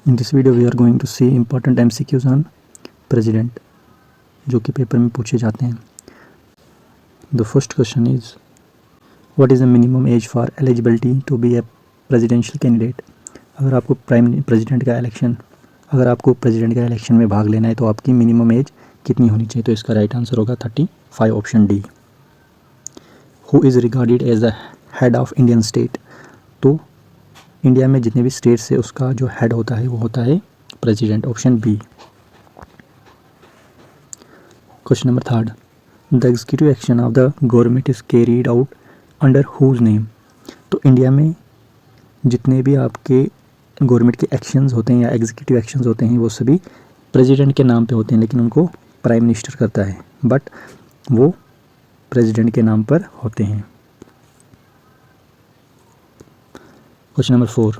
In this video we are going to see important MCQs on president जो कि paper में पूछे जाते हैं. The first question is what is the minimum age for eligibility to be a presidential candidate? अगर आपको president का election में भाग लेना है तो आपकी मिनिमम एज कितनी होनी चाहिए? तो इसका राइट आंसर होगा 35, option D. Who is regarded as the head of Indian state? तो इंडिया में जितने भी स्टेट्स है उसका जो हेड होता है वो होता है president, option B. Question number third, the executive action of the government is carried out under whose name? तो इंडिया में जितने भी आपके गवर्नमेंट के एक्शंस होते हैं या एग्जीक्यूटिव एक्शंस होते हैं वो सभी प्रेसिडेंट के नाम पे होते हैं, लेकिन उनको प्राइम मिनिस्टर करता है, बट वो प्रेसिडेंट के नाम पर होते हैं. Question number 4,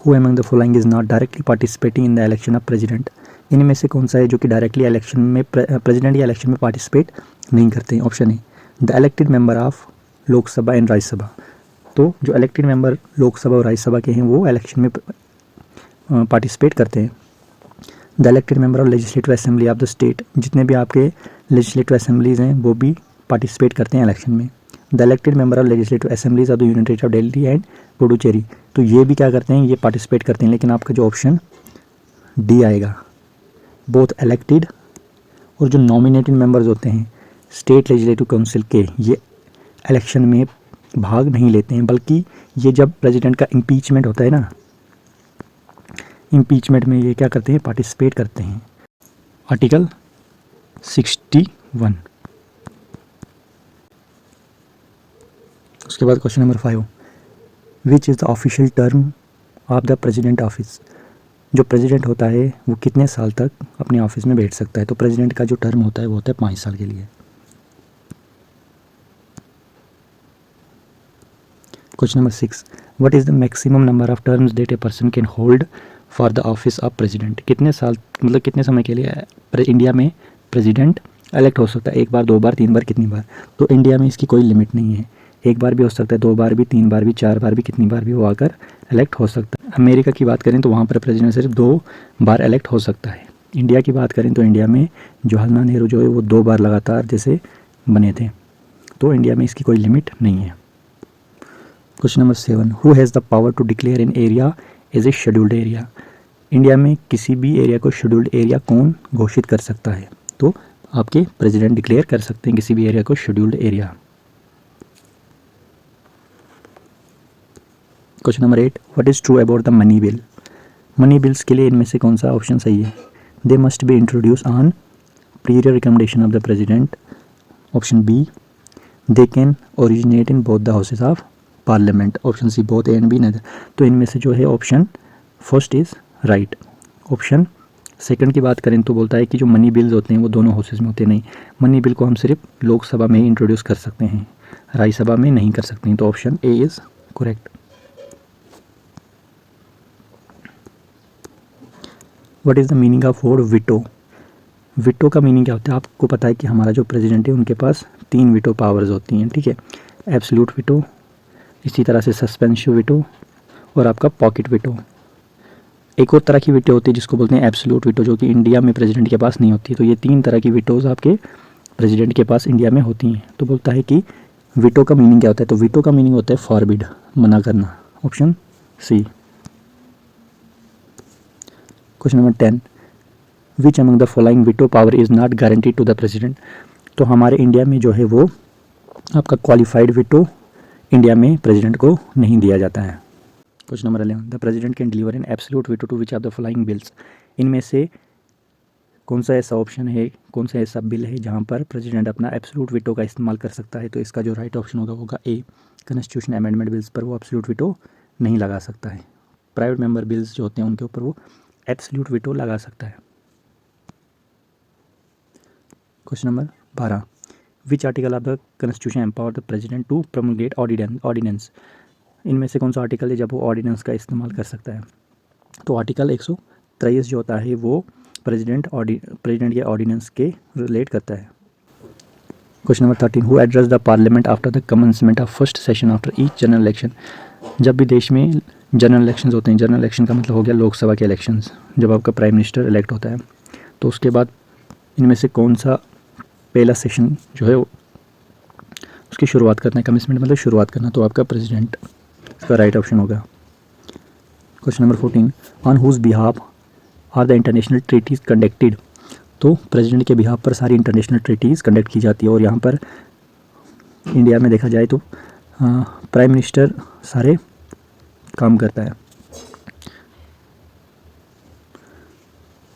who among the following is not directly participating in the election of president? इनमें से कौन सा है जो कि डायरेक्टली इलेक्शन में प्रेसिडेंट या इलेक्शन में पार्टिसिपेट नहीं करते हैं? Option A, the elected member of Lok Sabha and Rajya Sabha. तो जो इलेक्टेड मेंबर लोकसभा और राज्यसभा के हैं वो इलेक्शन में पार्टिसिपेट करते हैं. The elected member of legislative assembly of the state, जितने भी आपके लेजिस्लेटिव असेंबलीज हैं वो भी पार्टिसिपेट करते हैं इलेक्शन में. The elected member of legislative assemblies of the union territory of Delhi and Puducherry, तो ये भी क्या करते हैं, ये पार्टिसिपेट करते हैं, लेकिन आपका जो ऑप्शन डी आएगा. बोथ इलेक्टेड और जो नॉमिनेटेड मेंबर्स होते हैं स्टेट लेजिस्लेटिव काउंसिल के, ये इलेक्शन में भाग नहीं लेते हैं, बल्कि ये जब प्रेसिडेंट का इम्पीचमेंट होता है ना, इम्पीचमेंट में ये क्या करते हैं, पार्टिसिपेट करते हैं. आर्टिकल 61. उसके बाद question number 5, which is the official term of the president office? जो प्रेसिडेंट होता है वो कितने साल तक अपने ऑफिस में बैठ सकता है? तो प्रेसिडेंट का जो टर्म होता है वो होता है 5 साल के लिए. Question number 6, what is the maximum number of terms that a person can hold for the office of president? कितने साल, मतलब कितने समय के लिए इंडिया में प्रेसिडेंट इलेक्ट हो सकता है? 1 बार, 2 बार, 3 बार, कितनी बार? तो इंडिया में इसकी कोई लिमिट नहीं है. 1 बार भी हो सकता है, 2 बार भी, 3 बार भी, 4 बार भी, कितनी बार भी वो आकर इलेक्ट हो सकता है. अमेरिका की बात करें तो वहाँ पर प्रेसिडेंट सिर्फ 2 बार इलेक्ट हो सकता है. इंडिया की बात करें तो इंडिया में जवाहरलाल नेहरू जो है वो 2 बार लगातार जैसे बने थे, तो इंडिया में इसकी कोई लिमिट नहीं है. Question number 7, who has the power to declare an area as a scheduled area? India में किसी भी एरिया को शेड्यूल्ड एरिया कौन घोषित कर सकता है? तो आपके प्रेसिडेंट डिक्लेयर कर सकते हैं किसी भी एरिया को scheduled area. Question number 8, what is true about the money bill? Money bills के लिए इनमें से कौन सा ऑप्शन सही है? They must be introduce on prior recommendation of the president, option B. They can originate in both the houses of parliament, option C. Both A and B neither. तो इनमें से जो है option first is right. Option second की बात करें तो बोलता है कि जो मनी बिल्स होते हैं वो दोनों हाउसेज में होते नहीं. मनी बिल को हम सिर्फ लोकसभा में ही इंट्रोड्यूस कर सकते हैं, राज्यसभा में नहीं कर सकते हैं. तो option A is correct. What is the meaning of word veto? Veto का मीनिंग क्या होता है? आपको पता है कि हमारा जो प्रेसिडेंट है उनके पास 3 विटो पावर्स होती हैं, ठीक है. एब्सोल्यूट विटो, इसी तरह से सस्पेंसिव विटो और आपका पॉकेट विटो. एक और तरह की विटो होती है जिसको बोलते हैं एब्सोल्यूट विटो, जो कि इंडिया में प्रेसिडेंट के पास नहीं होती. तो ये 3 तरह की विटोज़ आपके प्रेसिडेंट के पास इंडिया में होती हैं. तो बोलता है कि विटो का मीनिंग क्या होता है? तो विटो का मीनिंग होता है फॉरबिड, मना करना, option C. Question number 10, which among the following veto power is not guaranteed to the president? तो हमारे इंडिया में जो है वो आपका क्वालिफाइड विटो इंडिया में प्रेसिडेंट को नहीं दिया जाता है. Question number 11, the president can deliver an absolute veto to which of the following bills? इनमें से कौन सा ऐसा ऑप्शन है, कौन सा ऐसा बिल है जहाँ पर प्रेसिडेंट अपना एब्सोल्यूट विटो का इस्तेमाल कर सकता है? तो इसका जो राइट ऑप्शन होगा ए. कॉन्स्टिट्यूशन अमेंडमेंट बिल्स पर वो एब्सोल्यूट विटो नहीं लगा सकता है. प्राइवेट मेंबर बिल्स जो होते हैं उनके ऊपर वो एब्सोल्यूट विटो लगा सकता है. Question number 12, which article of the constitution empower the president to promulgate ordinance? इनमें से कौन सा आर्टिकल है जब वो ऑर्डिनेंस का इस्तेमाल कर सकता है? तो आर्टिकल 123 जो होता है वो प्रेसिडेंट के ऑर्डिनेंस के रिलेट करता है. Question number 13, who address the parliament after the commencement of first session after each general election? जब भी देश में जनरल इलेक्शंस होते हैं। जनरल इलेक्शन का मतलब हो गया लोकसभा के इलेक्शंस, जब आपका प्राइम मिनिस्टर इलेक्ट होता है। तो उसके बाद इनमें से कौन सा पहला सेशन जो है उसकी शुरुआत करना है, कमेंसमेंट मतलब शुरुआत करना, तो आपका प्रेसिडेंट इसका राइट ऑप्शन होगा। Question number 14, on whose behalf are the international treaties conducted. तो प्रेसिडेंट के बिहाफ पर सारी इंटरनेशनल ट्रीटीज़ कंडक्ट की जाती है, और यहाँ पर इंडिया में देखा जाए तो प्राइम मिनिस्टर सारे काम करता है।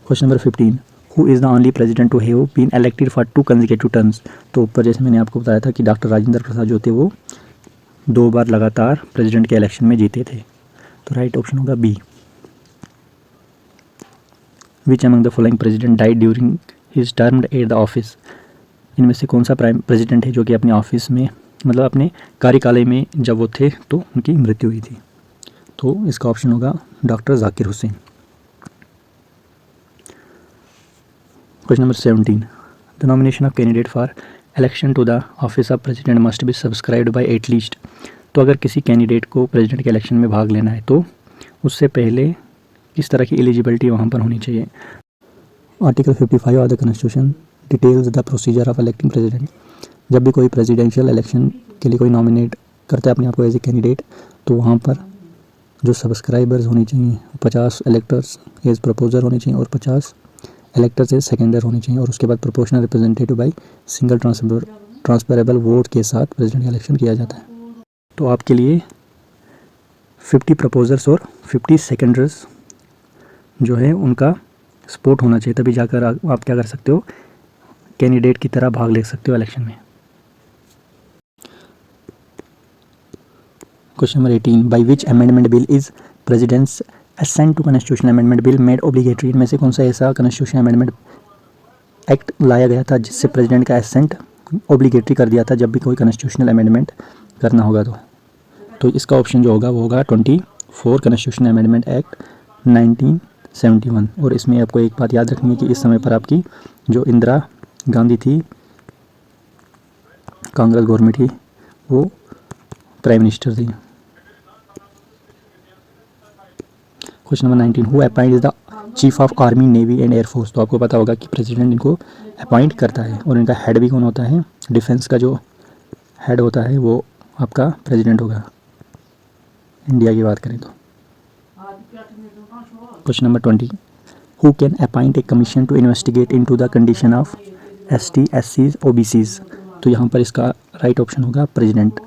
Question number 15, who is the only president to have been elected for 2 consecutive terms. तो ऊपर जैसे मैंने आपको बताया था कि डॉक्टर राजेंद्र प्रसाद जो थे वो 2 बार लगातार प्रेसिडेंट के इलेक्शन में जीते थे। तो राइट ऑप्शन होगा B. Which among the following president died during his term at the office. इनमें से कौन सा प्राइम प्रेसिडेंट है जो कि अपने ऑफिस में मतलब अपने कार्यकाल में जब वो थे तो उनकी मृत्यु हुई थी। तो इसका ऑप्शन होगा doctor Zakir Hussain. Question number 17, the nomination of candidate for election to the office of president must be subscribed by at least. तो अगर किसी कैंडिडेट को प्रेसिडेंट के इलेक्शन में भाग लेना है तो उससे पहले किस तरह की एलिजिबिलिटी वहाँ पर होनी चाहिए। Article 55 of the constitution details the procedure of electing president. जब भी कोई प्रेसिडेंशियल इलेक्शन के लिए कोई नॉमिनेट करता है अपने आप को एज ए कैंडिडेट, तो वहाँ पर जो सब्सक्राइबर्स होनी चाहिए 50 इलेक्टर्स एज प्रपोजर होने चाहिए और 50 इलेक्टर्स एज सेकेंडर होने चाहिए, और उसके बाद proportional representative by single transferable vote के साथ प्रेसिडेंट का इलेक्शन किया जाता है। तो आपके लिए 50 प्रपोजर्स और 50 सेकेंडर्स जो है उनका सपोर्ट होना चाहिए, तभी जाकर आप क्या कर सकते हो, कैंडिडेट की तरह भाग ले सकते हो इलेक्शन में। Question number 18, by which amendment bill is president's assent to constitution amendment bill made obligatory. इनमें से कौन सा ऐसा कॉन्स्टिट्यूशन अमेंडमेंट एक्ट लाया गया था जिससे प्रेसिडेंट का असेंट ऑब्लिगेटरी कर दिया था जब भी कोई कॉन्स्टिट्यूशनल अमेंडमेंट करना होगा तो इसका ऑप्शन जो होगा वो होगा 24 कॉन्स्टिट्यूशन अमेंडमेंट एक्ट 1971। और इसमें आपको एक बात याद रखनी है कि इस समय पर आपकी जो इंदिरा गांधी थी, कांग्रेस गवर्नमेंट थी, वो प्राइम मिनिस्टर थी। Question number 19, who appoints the chief of army navy and air force. तो आपको पता होगा कि प्रेसिडेंट इनको अपॉइंट करता है, और इनका हेड भी कौन होता है, डिफेंस का जो हेड होता है वो आपका प्रेसिडेंट होगा इंडिया की बात करें तो। Question number 20, who can appoint a commission to investigate into the condition of ST SCs OBCs। तो यहाँ पर इसका राइट ऑप्शन होगा प्रेसिडेंट।